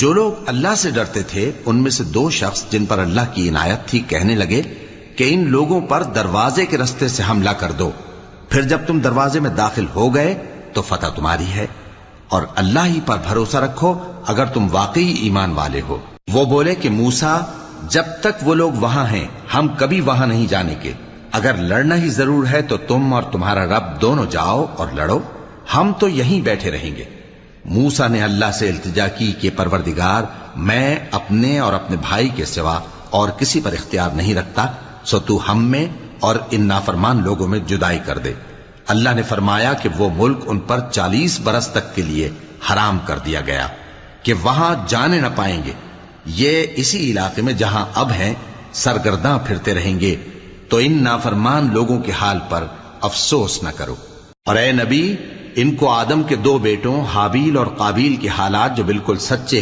جو لوگ اللہ سے ڈرتے تھے ان میں سے دو شخص جن پر اللہ کی عنایت تھی کہنے لگے کہ ان لوگوں پر دروازے کے رستے سے حملہ کر دو، پھر جب تم دروازے میں داخل ہو گئے تو فتح تمہاری ہے، اور اللہ ہی پر بھروسہ رکھو اگر تم واقعی ایمان والے ہو۔ وہ بولے کہ موسیٰ، جب تک وہ لوگ وہاں ہیں ہم کبھی وہاں نہیں جانے کے، اگر لڑنا ہی ضرور ہے تو تم اور تمہارا رب دونوں جاؤ اور لڑو، ہم تو یہیں بیٹھے رہیں گے۔ موسیٰ نے اللہ سے التجا کی کہ پروردگار، میں اپنے اور اپنے بھائی کے سوا اور کسی پر اختیار نہیں رکھتا، سو تو ہم میں اور ان نافرمان لوگوں میں جدائی کر دے۔ اللہ نے فرمایا کہ وہ ملک ان پر 40 برس تک کے لیے حرام کر دیا گیا کہ وہاں جانے نہ پائیں گے، یہ اسی علاقے میں جہاں اب ہیں سرگرداں پھرتے رہیں گے، تو ان نافرمان لوگوں کے حال پر افسوس نہ کرو۔ اور اے نبی، ان کو آدم کے دو بیٹوں حابیل اور قابیل کے حالات جو بالکل سچے ہیں